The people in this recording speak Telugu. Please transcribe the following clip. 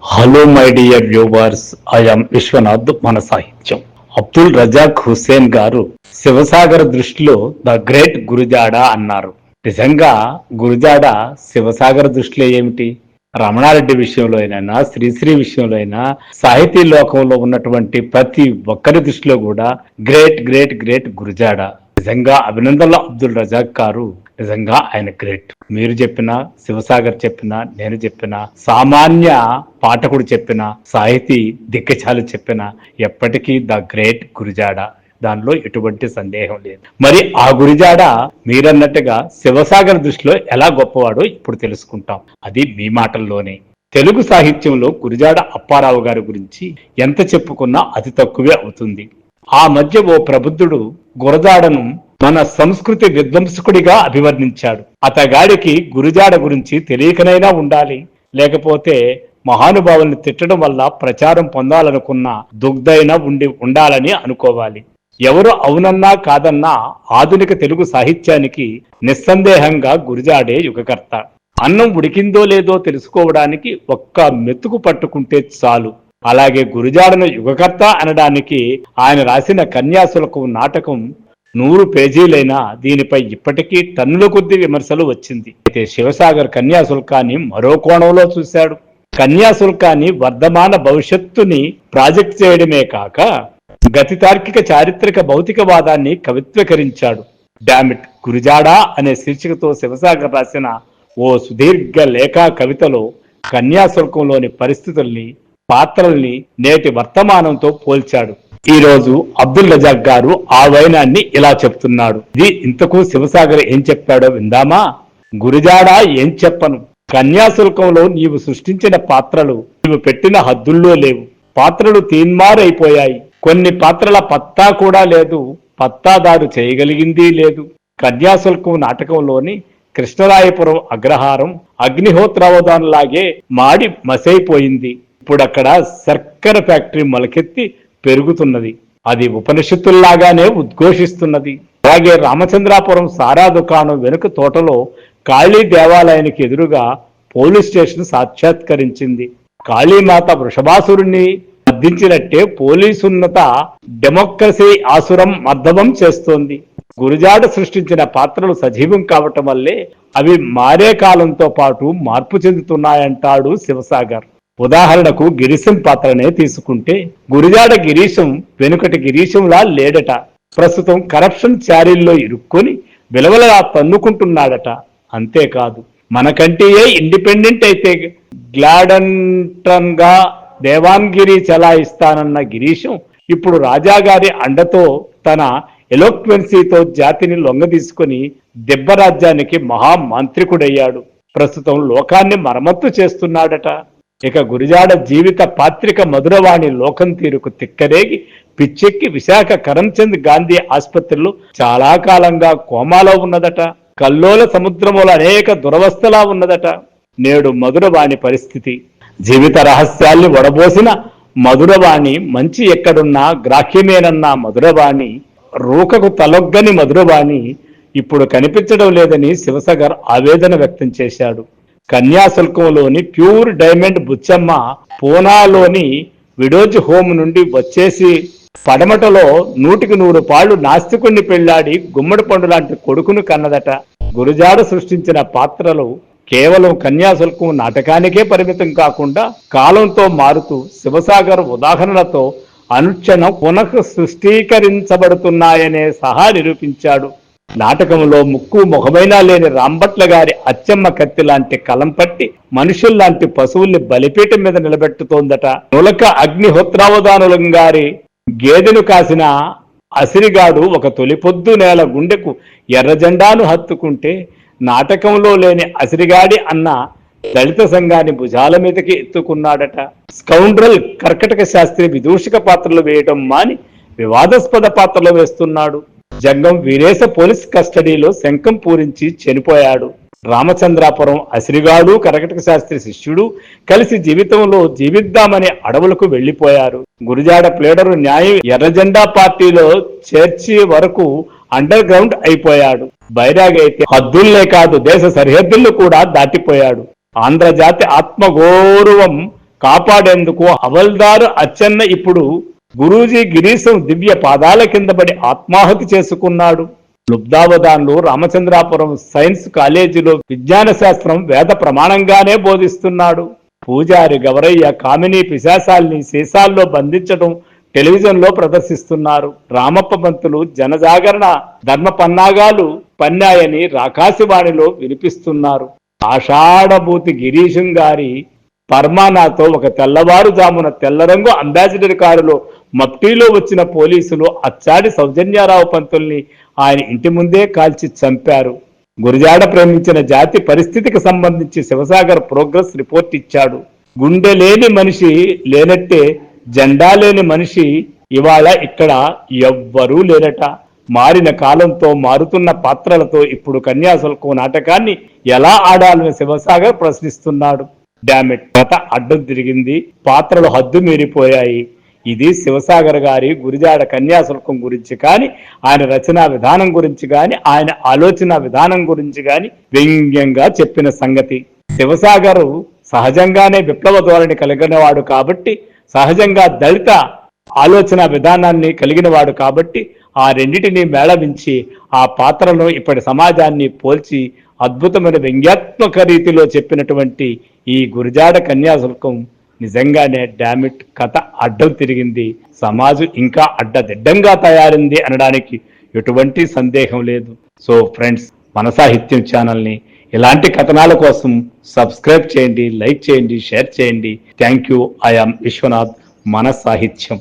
Hello my dear viewers, I'm Vishwanath. మన సాహిత్యం. అబ్దుల్ రజాక్ హుస్సేన్ గారు శివసాగర్ దృష్టిలో ద గ్రేట్ గురుజాడ అన్నారు. నిజంగా గురుజాడ శివసాగర్ దృష్టిలో ఏమిటి? రమణారెడ్డి విషయంలో అయినా, శ్రీశ్రీ విషయంలో అయినా, సాహితీ లోకంలో ఉన్నటువంటి ప్రతి ఒక్కరి దృష్టిలో కూడా గ్రేట్ గ్రేట్ గ్రేట్ గురుజాడ. నిజంగా అభినందనలు అబ్దుల్ రజాక్ గారు. నిజంగా ఆయన గ్రేట్. మీరు చెప్పినా, శివసాగర్ చెప్పినా, నేను చెప్పినా, సామాన్య పాఠకుడు చెప్పిన, సాహితీ దిగ్గజాలు చెప్పిన, ఎప్పటికీ ద గ్రేట్ గురిజాడ, దానిలో ఎటువంటి సందేహం లేదు. మరి ఆ గురిజాడ మీరన్నట్టుగా శివసాగర్ దృష్టిలో ఎలా గొప్పవాడో ఇప్పుడు తెలుసుకుంటాం. అది మీ మాటల్లోనే. తెలుగు సాహిత్యంలో గురిజాడ అప్పారావు గారి గురించి ఎంత చెప్పుకున్నా అతి తక్కువే అవుతుంది. ఆ మధ్య ఓ ప్రబుద్ధుడు గురజాడను మన సంస్కృతి విధ్వంసకుడిగా అభివర్ణించాడు. అతగాడికి గురుజాడ గురించి తెలియకనైనా ఉండాలి, లేకపోతే మహానుభావుల్ని తిట్టడం వల్ల ప్రచారం పొందాలనుకున్న దుగ్ధైనా ఉండాలని అనుకోవాలి. ఎవరు అవునన్నా కాదన్నా ఆధునిక తెలుగు సాహిత్యానికి నిస్సందేహంగా గురుజాడే యుగకర్త. అన్నం ఉడికిందో లేదో తెలుసుకోవడానికి ఒక్క మెతుకు పట్టుకుంటే చాలు. అలాగే గురుజాడను యుగకర్త అనడానికి ఆయన రాసిన కన్యాశుల్కం నాటకం 100 పేజీలైనా దీనిపై ఇప్పటికీ టన్నుల కొద్ది విమర్శలు వచ్చింది. అయితే శివసాగర్ కన్యాశుల్కాన్ని మరో కోణంలో చూశాడు. కన్యాశుల్కాన్ని వర్ధమాన భవిష్యత్తుని ప్రాజెక్ట్ చేయడమే కాక గతి తార్కిక చారిత్రక భౌతికవాదాన్ని కవిత్వీకరించాడు. డామిట్ గురుజాడా అనే శీర్షికతో శివసాగర్ రాసిన ఓ సుదీర్ఘ లేఖా కవితలో కన్యాశుల్కంలోని పరిస్థితుల్ని, పాత్రల్ని నేటి వర్తమానంతో పోల్చాడు. ఈ రోజు అబ్దుల్ రజాక్ గారు ఆ వైనాన్ని ఇలా చెప్తున్నాడు. ఇది ఇంతకు శివసాగర్ ఏం చెప్పాడో విందామా? గురుజాడ ఏం చెప్పను, కన్యాశుల్కంలో నీవు సృష్టించిన పాత్రలు నీవు పెట్టిన హద్దుల్లో లేవు. పాత్రలు తీన్మారైపోయాయి. కొన్ని పాత్రల పత్తా కూడా లేదు, పత్తాదారు చేయగలిగింది లేదు. కన్యాశుల్కం నాటకంలోని కృష్ణరాయపురం అగ్రహారం అగ్నిహోత్రావధానంలాగే మాడి మసైపోయింది. ఇప్పుడు అక్కడ శర్కర ఫ్యాక్టరీ మొలకెత్తి పెరుగుతున్నది. అది ఉపనిషత్తుల్లాగానే ఉద్ఘోషిస్తున్నది. అలాగే రామచంద్రాపురం సారా దుకాణం వెనుక తోటలో కాళీ దేవాలయానికి ఎదురుగా పోలీస్ స్టేషన్ సాక్షాత్కరించింది. కాళీమాత వృషభాసురుణ్ణి మర్దించినట్టే పోలీసున్నత డెమోక్రసీ ఆసురం మర్దవం చేస్తోంది. గురుజాడ సృష్టించిన పాత్రలు సజీవం కావటం వల్లే అవి మారే కాలంతో పాటు మార్పు చెందుతున్నాయంటాడు శివసాగర్. ఉదాహరణకు గిరీశం పాత్రనే తీసుకుంటే గురుజాడ గిరీశం వెనుకటి గిరీశంలా లేడట. ప్రస్తుతం కరప్షన్ చారీల్లో ఇరుక్కొని విలవలలా తన్నుకుంటున్నాడట. అంతేకాదు, మనకంటే ఇండిపెండెంట్ అయితే గ్లాడంటన్ గా దేవాన్గిరి చలాయిస్తానన్న గిరీశం ఇప్పుడు రాజాగారి అండతో తన ఎలోక్వెన్సీతో జాతిని లొంగదీసుకొని దెబ్బరాజ్యానికి మహామాంత్రికుడయ్యాడు. ప్రస్తుతం లోకాన్ని మరమ్మత్తు చేస్తున్నాడట. ఇక గురిజాడ జీవిత పాత్రిక మధురవాణి లోకం తీరుకు తిక్కరేగి పిచ్చెక్కి విశాఖ కరంచంద్ గాంధీ ఆసుపత్రిలో చాలా కాలంగా కోమాలో ఉన్నదట. కల్లోల సముద్రముల అనేక దురవస్థలా ఉన్నదట. నేడు మధురవాణి పరిస్థితి. జీవిత రహస్యాల్ని వడబోసిన మధురవాణి, మంచి ఎక్కడున్నా గ్రాహ్యమేనన్న మధురవాణి, రూకకు తలొగ్గని మధురవాణి ఇప్పుడు కనిపించడం లేదని శివసాగర్ ఆవేదన వ్యక్తం చేశాడు. కన్యాశుల్కంలోని ప్యూర్ డైమండ్ బుచ్చమ్మ పూనాలోని విడోజ్ హోమ్ నుండి వచ్చేసి పడమటలో 100కి 100 పాళ్లు నాస్తికుణ్ణి పెళ్లాడి గుమ్మడి పండు లాంటి కొడుకును కన్నదట. గురుజాడ సృష్టించిన పాత్రలు కేవలం కన్యాశుల్కం నాటకానికే పరిమితం కాకుండా కాలంతో మారుతూ శివసాగర్ ఉదాహరణలతో అనుక్షణం పునః సృష్టీకరించబడుతున్నాయనే సహా నిరూపించాడు. నాటకంలో ముక్కు ముఖమైనా లేని రాంభట్ల గారి అచ్చమ్మ కత్తి లాంటి కలం పట్టి మనుషుల్లాంటి పశువుల్ని బలిపీఠం మీద నిలబెట్టుతోందట. నులక అగ్నిహోత్రావధానులం గారి గేదెను కాసిన అసిరిగాడు ఒక తొలిపొద్దు నేల గుండెకు ఎర్రజెండాను హత్తుకుంటే నాటకంలో లేని అసిరిగాడి అన్న దళిత సంఘాన్ని భుజాల మీదకి ఎత్తుకున్నాడట. స్కౌండ్రల్ కర్కటక శాస్త్రి విదూషక పాత్రలు వేయటం మాని వివాదాస్పద పాత్రలు వేస్తున్నాడు. జంగం వీరేశ పోలీస్ కస్టడీలో శంఖం పూరించి చనిపోయాడు. రామచంద్రాపురం అసిరిగాడు కర్కటక శాస్త్రి శిష్యుడు కలిసి జీవితంలో జీవిద్దామని అడవులకు వెళ్లిపోయారు. గురుజాడ ప్లేడరు న్యాయం ఎర్రజెండా పార్టీలో చేర్చే వరకు అండర్ గ్రౌండ్ అయిపోయాడు. బైరాగి అయితే హద్దుల్నే కాదు దేశ సరిహద్దులు కూడా దాటిపోయాడు. ఆంధ్రజాతి ఆత్మగౌరవం కాపాడేందుకు హవల్దారు అచ్చెన్న ఇప్పుడు గురూజీ గిరీశం దివ్య పాదాల కింద పడి ఆత్మాహుతి చేసుకున్నాడు. లుబ్దావధాన్లు రామచంద్రాపురం సైన్స్ కాలేజీలో విజ్ఞాన శాస్త్రం వేద ప్రమాణంగానే బోధిస్తున్నాడు. పూజారి గవరయ్య కామినీ పిశాసాల్ని సీసాల్లో బంధించడం టెలివిజన్ లో ప్రదర్శిస్తున్నారు. రామప్ప పంతులు జనజాగరణ ధర్మ పన్నాగాలు పన్నాయని రాకాశవాణిలో వినిపిస్తున్నారు. ఆషాఢభూతి గిరీశం గారి పర్మానాతో ఒక తెల్లవారుజామున తెల్లరంగు అంబాసిడర్ కారులో మఫ్టీలో వచ్చిన పోలీసులు అచ్చాడి సౌజన్యారావు పంతుల్ని ఆయన ఇంటి ముందే కాల్చి చంపారు. గురజాడ ప్రేమించిన జాతి పరిస్థితికి సంబంధించి శివసాగర్ ప్రోగ్రెస్ రిపోర్ట్ ఇచ్చాడు. గుండె లేని మనిషి లేనట్టే జెండా లేని మనిషి ఇవాళ ఇక్కడ ఎవ్వరూ లేరట. మారిన కాలంతో మారుతున్న పాత్రలతో ఇప్పుడు కన్యాశుల్కం నాటకాన్ని ఎలా ఆడాలని శివసాగర్ ప్రశ్నిస్తున్నాడు. డామిట్, కథ అడ్డం తిరిగింది, పాత్రలు హద్దు మీరిపోయాయి. ఇది శివసాగర్ గారి గురిజాడ కన్యాశుల్కం గురించి కానీ, ఆయన రచనా విధానం గురించి కానీ, ఆయన ఆలోచన విధానం గురించి కానీ వ్యంగ్యంగా చెప్పిన సంగతి. శివసాగర్ సహజంగానే విప్లవ ధోరణి కలిగిన వాడు కాబట్టి, సహజంగా దళిత ఆలోచన విధానాన్ని కలిగిన వాడు కాబట్టి ఆ రెండిటిని మేళవించి ఆ పాత్రలను ఇప్పటి సమాజాన్ని పోల్చి అద్భుతమైన వ్యంగ్యాత్మక రీతిలో చెప్పినటువంటి ఈ గురిజాడ కన్యాశుల్కం నిజంగానే డామిట్, కథ అడ్డం తిరిగింది, సమాజం ఇంకా అడ్డదిడ్డంగా తయారింది అనడానికి ఎటువంటి సందేహం లేదు. సో ఫ్రెండ్స్, మన సాహిత్యం ఛానల్ని ఇలాంటి కథనాల కోసం సబ్స్క్రైబ్ చేయండి, లైక్ చేయండి, షేర్ చేయండి. Thank you. I am Vishwanath. మన సాహిత్యం.